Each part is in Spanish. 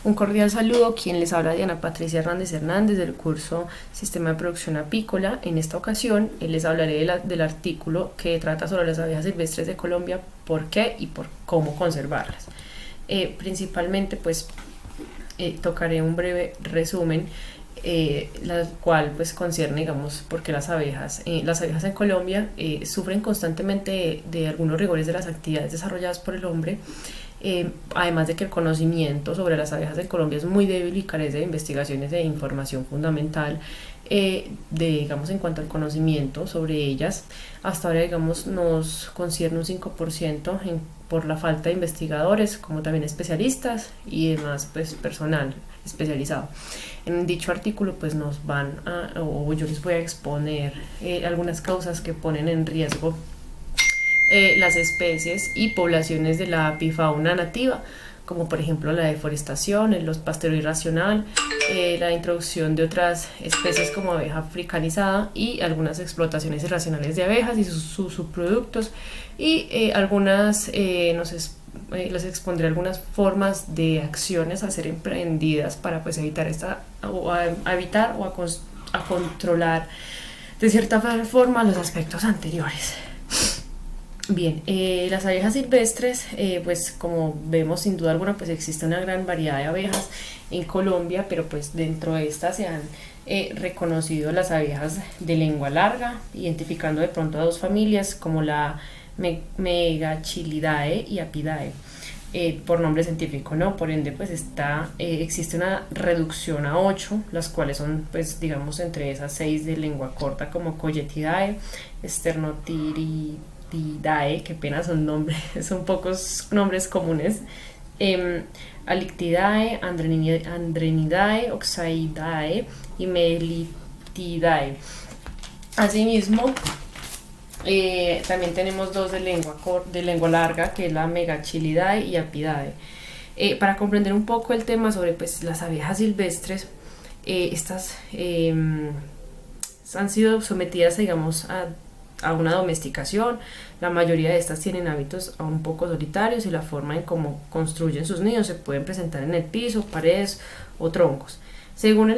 Un cordial saludo, quien les habla Diana Patricia Hernández del curso Sistema de Producción Apícola. En esta ocasión les hablaré del artículo que trata sobre las abejas silvestres de Colombia, por qué y por cómo conservarlas. Principalmente pues tocaré un breve resumen, la cual pues concierne, digamos, porque las abejas en Colombia sufren constantemente de algunos rigores de las actividades desarrolladas por el hombre. Además de que el conocimiento sobre las abejas en Colombia es muy débil y carece de investigaciones de información fundamental, digamos, en cuanto al conocimiento sobre ellas. Hasta ahora, digamos, nos concierne un 5% por la falta de investigadores, como también especialistas y demás, pues personal especializado. En dicho artículo pues yo les voy a exponer algunas causas que ponen en riesgo las especies y poblaciones de la apifauna nativa, como por ejemplo la deforestación, el pastoreo irracional, la introducción de otras especies como abeja africanizada y algunas explotaciones irracionales de abejas y sus subproductos, y les expondré algunas formas de acciones a ser emprendidas para pues evitar a controlar de cierta forma los aspectos anteriores. Bien, las abejas silvestres, pues como vemos, sin duda alguna, pues existe una gran variedad de abejas en Colombia, pero pues dentro de estas se han reconocido las abejas de lengua larga, identificando de pronto a dos familias como la Megachilidae y Apidae, por nombre científico, ¿no? Por ende, pues existe una reducción a 8, las cuales son, pues digamos, entre esas 6 de lengua corta, como Coyetidae, Sternotiridae, que pena son pocos nombres comunes, Alictidae, Andrenidae, Oxaidae y Melitidae. Asimismo, también tenemos dos de lengua larga, que es la Megachilidae y Apidae. Para comprender un poco el tema sobre pues las abejas silvestres, estas han sido sometidas, digamos, a una domesticación. La mayoría de estas tienen hábitos un poco solitarios y la forma en cómo construyen sus nidos se pueden presentar en el piso, paredes o troncos. Según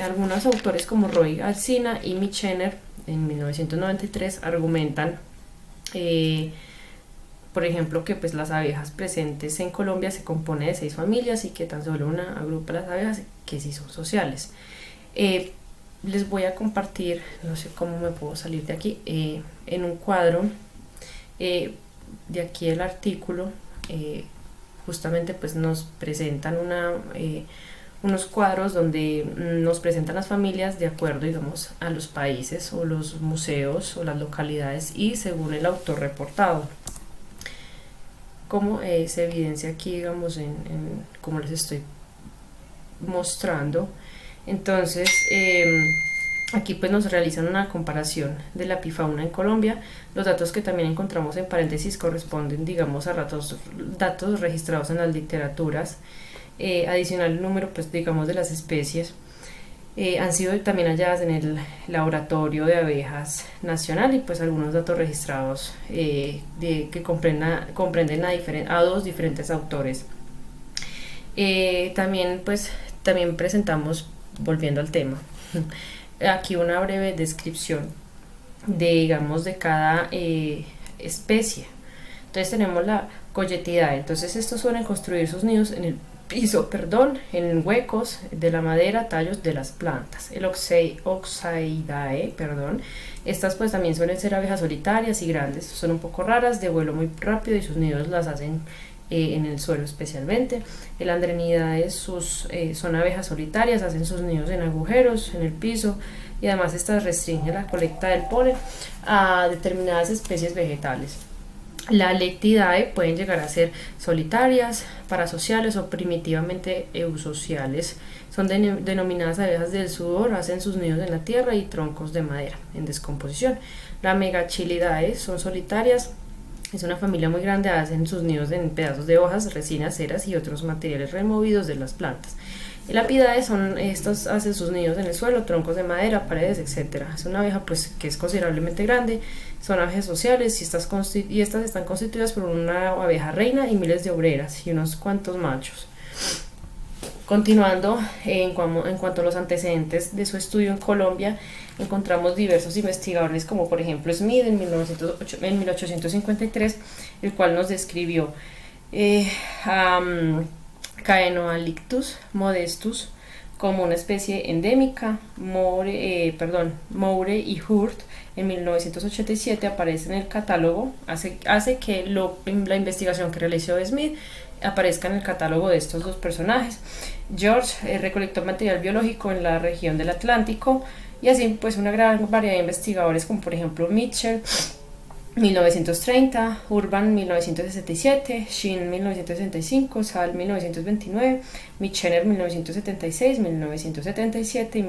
algunos autores como Roy Alsina y Michener, en 1993 argumentan, por ejemplo, que pues las abejas presentes en Colombia se compone de 6 familias y que tan solo una agrupa las abejas que sí son sociales. Les voy a compartir, no sé cómo me puedo salir de aquí, en un cuadro de aquí el artículo, justamente pues nos presentan unos cuadros donde nos presentan las familias de acuerdo, digamos, a los países o los museos o las localidades y según el autor reportado, como se evidencia aquí, digamos, como les estoy mostrando. Entonces, aquí pues nos realizan una comparación de la apifauna en Colombia. Los datos que también encontramos en paréntesis corresponden, digamos, a datos registrados en las literaturas. Adicional el número, pues digamos, de las especies han sido también halladas en el Laboratorio de Abejas Nacional, y pues algunos datos registrados que comprenden a dos diferentes autores. También presentamos, volviendo al tema, aquí una breve descripción de cada especie. Entonces tenemos la Coyetidae. Entonces estos suelen construir sus nidos en el piso, en huecos de la madera, tallos de las plantas. El Oxaidae, estas pues también suelen ser abejas solitarias y grandes, son un poco raras, de vuelo muy rápido, y sus nidos las hacen en el suelo especialmente. El Andrenidae son abejas solitarias, hacen sus nidos en agujeros en el piso, y además estas restringen la colecta del polen a determinadas especies vegetales. La Alectidae pueden llegar a ser solitarias, parasociales o primitivamente eusociales. Son denominadas abejas del sudor, hacen sus nidos en la tierra y troncos de madera en descomposición. La Megachilidae son solitarias, es una familia muy grande, hacen sus nidos en pedazos de hojas, resinas, ceras y otros materiales removidos de las plantas. El Apidae estos hacen sus nidos en el suelo, troncos de madera, paredes, etc. Es una abeja pues que es considerablemente grande, son abejas sociales y estas están constituidas por una abeja reina y miles de obreras y unos cuantos machos. Continuando, en cuanto a los antecedentes de su estudio en Colombia, encontramos diversos investigadores como por ejemplo Smith en 1853, el cual nos describió a Caenohalictus modestus como una especie endémica. Moure y Hurt en 1987 aparece en el catálogo, hace que la investigación que realizó Smith aparezca en el catálogo de estos dos personajes. George recolectó material biológico en la región del Atlántico, y así pues una gran variedad de investigadores como por ejemplo Mitchell 1930, Urban 1967, Shin 1965, Sal 1929, Michener 1976, 1977 y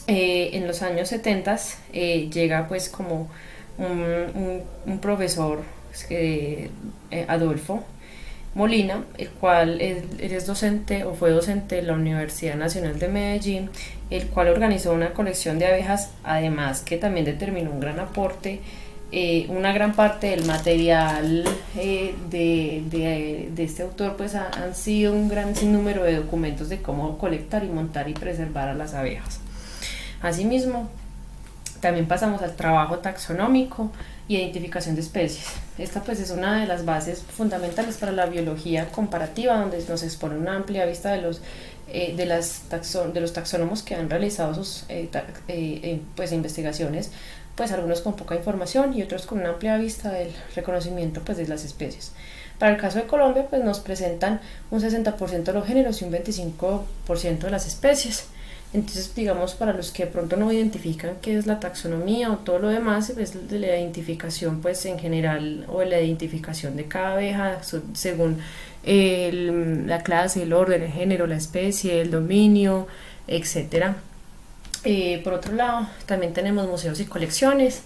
en los años 70 llega pues como un profesor Adolfo Molina, el cual es docente o fue docente de la Universidad Nacional de Medellín, el cual organizó una colección de abejas, además que también determinó un gran aporte, una gran parte del material de este autor pues han sido un gran sinnúmero de documentos de cómo colectar y montar y preservar a las abejas. Asimismo, también pasamos al trabajo taxonómico y identificación de especies. Esta pues es una de las bases fundamentales para la biología comparativa, donde nos expone una amplia vista de los taxónomos que han realizado sus pues investigaciones, pues algunos con poca información y otros con una amplia vista del reconocimiento pues de las especies. Para el caso de Colombia pues nos presentan un 60% de los géneros y un 25% de las especies. Entonces, digamos, para los que de pronto no identifican qué es la taxonomía o todo lo demás, es de la identificación pues en general, o la identificación de cada abeja según la clase, el orden, el género, la especie, el dominio, etcétera. Por otro lado, también tenemos museos y colecciones.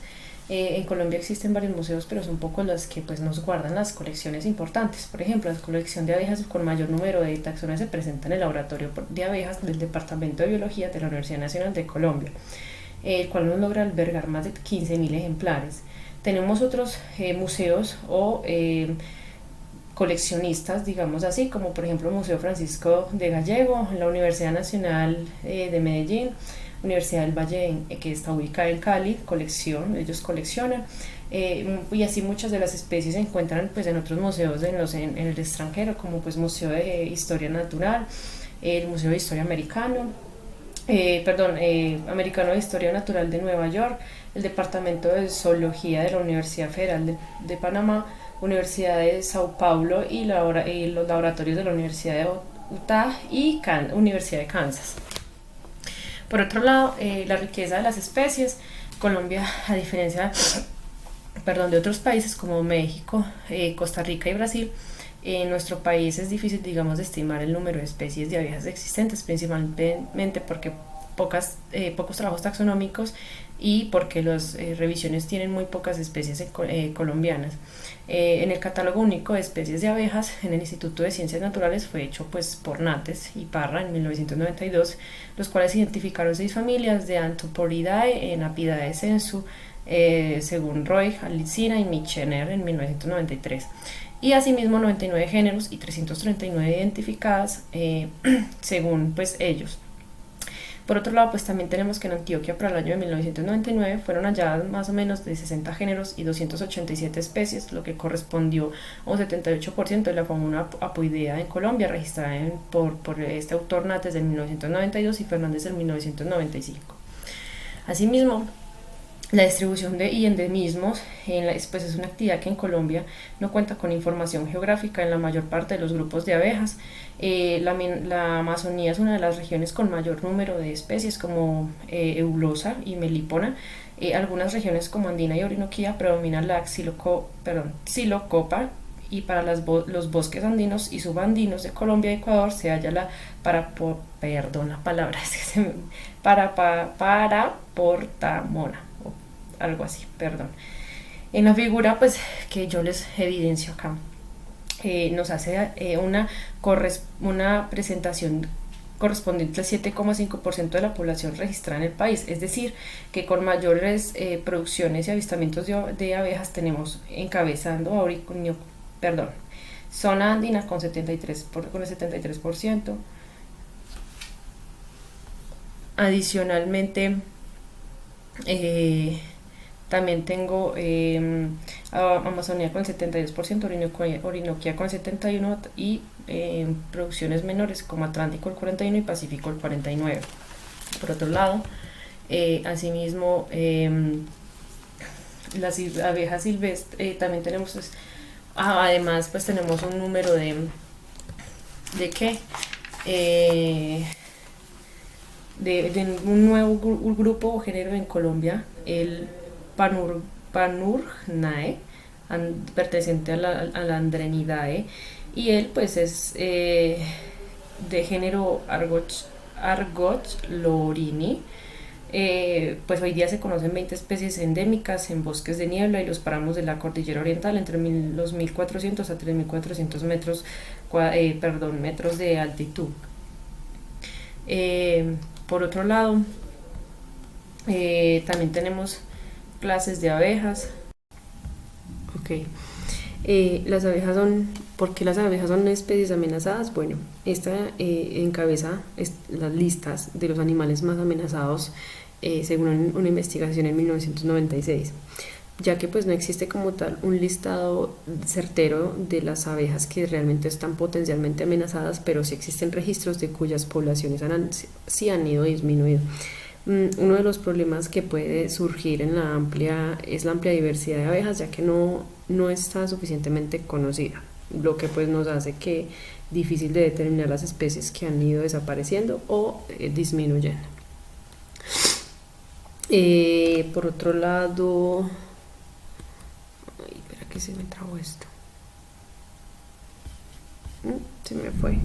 En Colombia existen varios museos, pero son pocos los que pues nos guardan las colecciones importantes. Por ejemplo, la colección de abejas con mayor número de taxones se presenta en el Laboratorio de Abejas del Departamento de Biología de la Universidad Nacional de Colombia, el cual nos logra albergar más de 15.000 ejemplares. Tenemos otros museos o coleccionistas, digamos así, como por ejemplo el Museo Francisco de Gallego, la Universidad Nacional de Medellín, Universidad del Valle, que está ubicada en Cali, ellos coleccionan, y así muchas de las especies se encuentran pues en otros museos en el extranjero, como pues Museo de Historia Natural, el Museo de Historia Americano de Historia Natural de Nueva York, el Departamento de Zoología de la Universidad Federal de Panamá, Universidad de Sao Paulo y los laboratorios de la Universidad de Utah y Universidad de Kansas. Por otro lado, la riqueza de las especies. Colombia, a diferencia de otros países como México, Costa Rica y Brasil, en nuestro país es difícil, digamos, de estimar el número de especies de abejas existentes, principalmente porque pocos trabajos taxonómicos y porque las revisiones tienen muy pocas especies colombianas. En el catálogo único de especies de abejas en el Instituto de Ciencias Naturales fue hecho pues por Nates y Parra en 1992, los cuales identificaron 6 familias de Anthoporidae en Apidae sensu, según Roy, Alicina y Michener en 1993. Y asimismo 99 géneros y 339 identificadas según pues ellos. Por otro lado, pues también tenemos que en Antioquia para el año de 1999 fueron halladas más o menos de 60 géneros y 287 especies, lo que correspondió a un 78% de la fauna apoidea en Colombia, registrada por este autor Nates del 1992 y Fernández del 1995. Asimismo, la distribución y endemismos pues es una actividad que en Colombia no cuenta con información geográfica en la mayor parte de los grupos de abejas. La Amazonía es una de las regiones con mayor número de especies como Eulosa y Melipona. Algunas regiones como Andina y Orinoquía predominan la Xylocopa, y para los bosques andinos y subandinos de Colombia y Ecuador se halla la Paraportamona, algo así, perdón. En la figura pues que yo les evidencio acá, nos hace una presentación correspondiente al 7,5% de la población registrada en el país, es decir, que con mayores producciones y avistamientos de abejas tenemos encabezando Zona andina con 73%. Adicionalmente, también tengo Amazonía con el 72%, Orinoquia con el 71% y producciones menores como Atlántico el 41% y Pacífico el 49%. Por otro lado, asimismo, las abejas silvestres, también tenemos, pues, además, pues tenemos un número ¿de qué? De un nuevo grupo o género en Colombia, el Panurgnae, perteneciente a la Andrenidae, y él pues es de género Argotlorini. Pues hoy día se conocen 20 especies endémicas en bosques de niebla y los páramos de la cordillera oriental entre los 1400 a 3400 metros de altitud. Por otro lado, también tenemos clases de abejas. Ok. Las abejas son, ¿por qué las abejas son especies amenazadas? Bueno, esta encabeza las listas de los animales más amenazados según una investigación en 1996, ya que pues no existe como tal un listado certero de las abejas que realmente están potencialmente amenazadas, pero sí existen registros de cuyas poblaciones sí han ido disminuido. Uno de los problemas que puede surgir es la amplia diversidad de abejas, ya que no está suficientemente conocida, lo que pues nos hace que difícil de determinar las especies que han ido desapareciendo o disminuyendo. Por otro lado, espera que se me trabó esto, se me fue,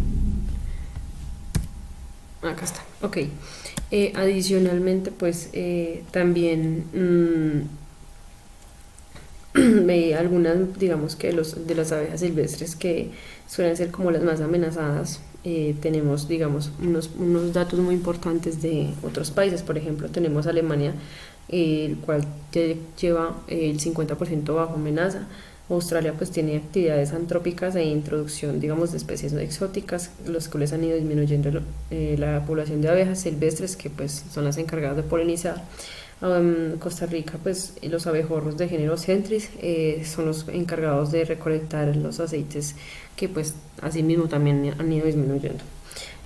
acá está, ok. Adicionalmente pues también algunas, digamos que de las abejas silvestres que suelen ser como las más amenazadas, tenemos, digamos, unos datos muy importantes de otros países. Por ejemplo, tenemos Alemania, el cual lleva el 50% bajo amenaza. Australia pues tiene actividades antrópicas e introducción, digamos, de especies no exóticas, los cuales han ido disminuyendo la población de abejas silvestres, que pues son las encargadas de polinizar. Costa Rica, pues los abejorros de género Centris son los encargados de recolectar los aceites, que pues asimismo también han ido disminuyendo.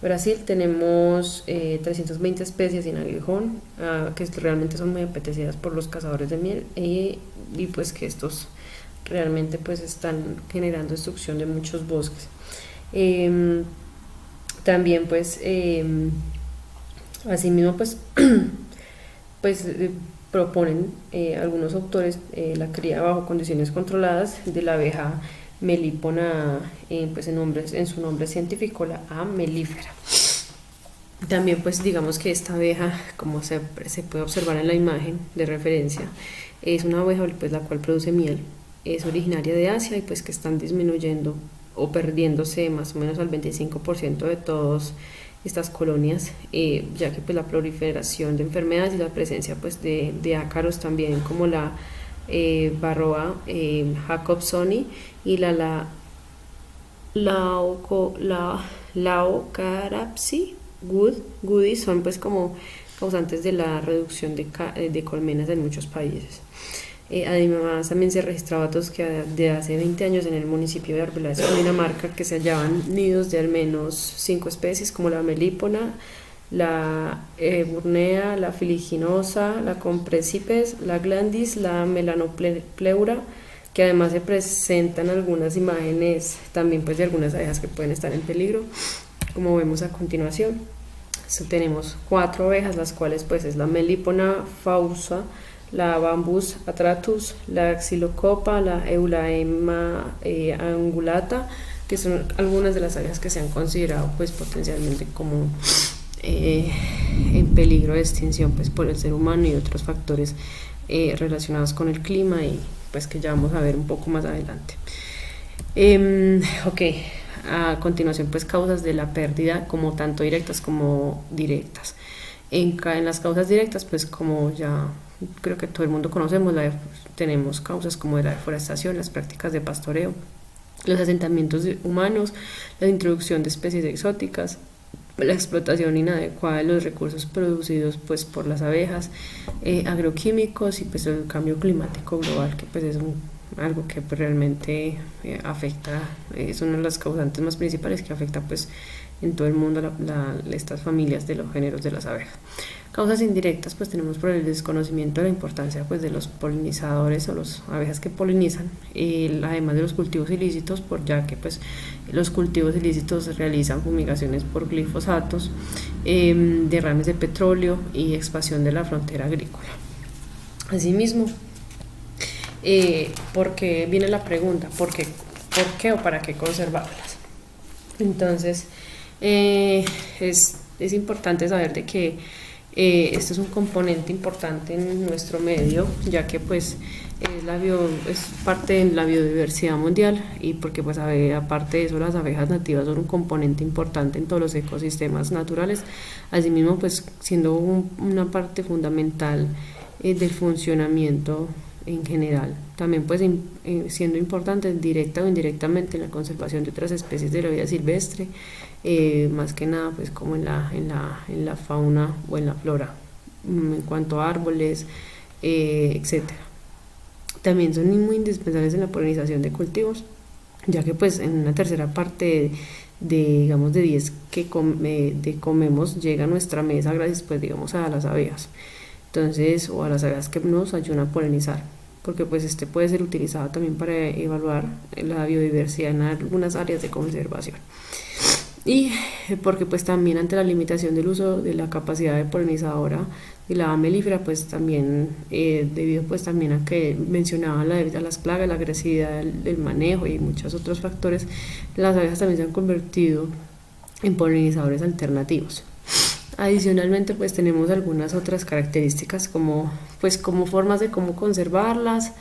Brasil tenemos 320 especies sin aguijón, que realmente son muy apetecidas por los cazadores de miel, y pues que estos realmente pues están generando destrucción de muchos bosques. También pues asimismo pues pues proponen algunos autores la cría bajo condiciones controladas de la abeja melípona, pues en su nombre científico, la A. mellifera. También pues digamos que esta abeja, como se puede observar en la imagen de referencia, es una abeja pues la cual produce miel, es originaria de Asia y pues que están disminuyendo o perdiéndose más o menos al 25% de todos estas colonias, ya que pues la proliferación de enfermedades y la presencia pues de ácaros también, como la Varroa jacobsoni y la Laocarapsi Goody, son pues como causantes de la reducción de colmenas en muchos países. Además también se registraban datos que de hace 20 años en el municipio de Arbeláez, Dinamarca, que se hallaban nidos de al menos 5 especies como la melípona, la burnea, la filiginosa, la compressipes, la glandis, la melanopleura, que además se presentan algunas imágenes también pues de algunas abejas que pueden estar en peligro, como vemos a continuación. Tenemos 4 abejas, las cuales pues es la melípona fausa, la Bambus atratus, la Xylocopa, la Eulaema angulata, que son algunas de las abejas que se han considerado pues potencialmente como en peligro de extinción pues por el ser humano y otros factores relacionados con el clima, y pues que ya vamos a ver un poco más adelante. Ok, a continuación pues causas de la pérdida, como tanto directas como directas. En las causas directas pues como ya creo que todo el mundo conocemos, tenemos causas como de la deforestación, las prácticas de pastoreo, los asentamientos humanos, la introducción de especies exóticas, la explotación inadecuada de los recursos producidos pues por las abejas, agroquímicos y pues el cambio climático global, que pues es algo que pues, realmente afecta, es una de las causantes más principales que afecta pues en todo el mundo estas familias de los géneros de las abejas. Causas indirectas, pues tenemos por el desconocimiento de la importancia pues de los polinizadores o las abejas que polinizan, además de los cultivos ilícitos, ya que pues los cultivos ilícitos realizan fumigaciones por glifosatos, derrames de petróleo y expansión de la frontera agrícola. Asimismo, ¿por qué viene la pregunta? ¿Por qué o para qué conservarlas? Entonces, es importante saber de que esto es un componente importante en nuestro medio, ya que pues es parte de la biodiversidad mundial, y porque pues aparte de eso las abejas nativas son un componente importante en todos los ecosistemas naturales, asimismo pues siendo una parte fundamental del funcionamiento en general, también pues siendo importante directa o indirectamente en la conservación de otras especies de la vida silvestre, más que nada pues como en la fauna o en la flora, en cuanto a árboles, etcétera. También son muy indispensables en la polinización de cultivos, ya que pues en una tercera parte digamos de 10 que comemos llega a nuestra mesa gracias pues digamos a las abejas. Entonces, o a las abejas que nos ayudan a polinizar, porque pues puede ser utilizado también para evaluar la biodiversidad en algunas áreas de conservación. Y porque pues también ante la limitación del uso de la capacidad de polinizadora de la melífera, pues también debido pues también a que mencionaba a las plagas, la agresividad del manejo y muchos otros factores, las abejas también se han convertido en polinizadores alternativos. Adicionalmente pues tenemos algunas otras características como formas de cómo conservarlas,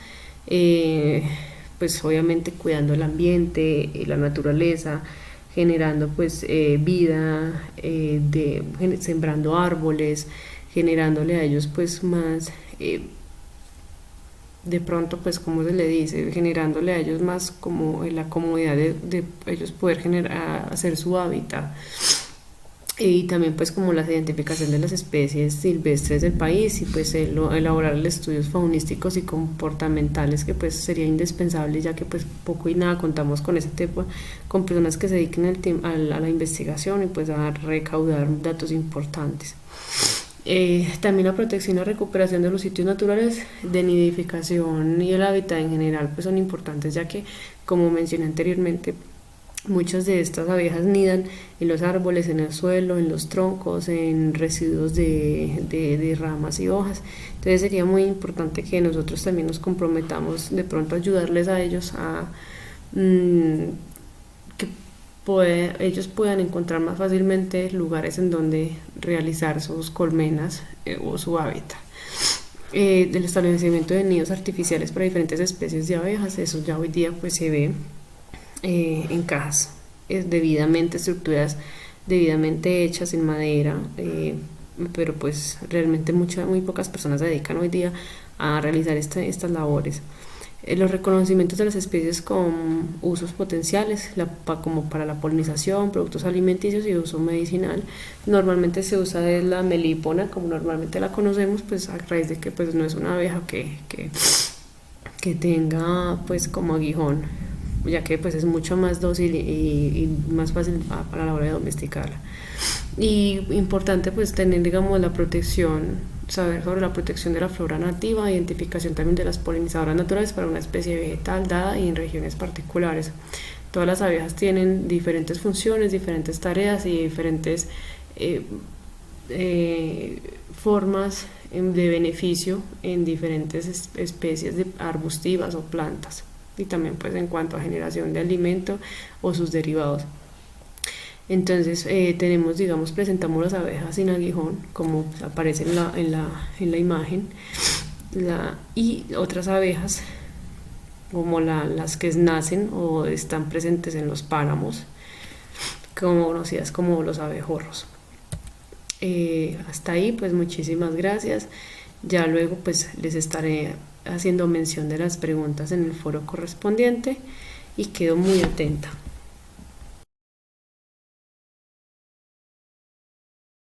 pues obviamente cuidando el ambiente, la naturaleza, generando pues vida, sembrando árboles, generándole a ellos pues más, de pronto pues como se le dice, generándole a ellos más como la comodidad de ellos poder hacer su hábitat. Y también pues como la identificación de las especies silvestres del país, y pues elaborar estudios faunísticos y comportamentales, que pues sería indispensable, ya que pues poco y nada contamos con ese tipo, con personas que se dediquen a la investigación y pues a recaudar datos importantes. También la protección y la recuperación de los sitios naturales de nidificación y el hábitat en general pues son importantes, ya que como mencioné anteriormente, muchas de estas abejas nidan en los árboles, en el suelo, en los troncos, en residuos de ramas y hojas. Entonces sería muy importante que nosotros también nos comprometamos de pronto a ayudarles a ellos a que ellos puedan encontrar más fácilmente lugares en donde realizar sus colmenas o su hábitat. Del establecimiento de nidos artificiales para diferentes especies de abejas, eso ya hoy día pues se ve en cajas debidamente estructuradas, debidamente hechas en madera, pero pues realmente muy pocas personas se dedican hoy día a realizar estas labores. Los reconocimientos de las especies con usos potenciales, como para la polinización, productos alimenticios y uso medicinal. Normalmente se usa de la melípona, como normalmente la conocemos, pues a raíz de que pues no es una abeja que tenga pues como aguijón, ya que pues es mucho más dócil y más fácil para la hora de domesticarla. Y importante pues tener digamos la protección, saber sobre la protección de la flora nativa, identificación también de las polinizadoras naturales para una especie vegetal dada y en regiones particulares. Todas las abejas tienen diferentes funciones, diferentes tareas y diferentes formas de beneficio en diferentes especies de arbustivas o plantas, y también pues en cuanto a generación de alimento o sus derivados. Entonces presentamos las abejas sin aguijón, como aparece en la imagen, y otras abejas como las que nacen o están presentes en los páramos, conocidas como los abejorros. Hasta ahí pues muchísimas gracias. Ya luego pues les estaré haciendo mención de las preguntas en el foro correspondiente, y quedo muy atenta.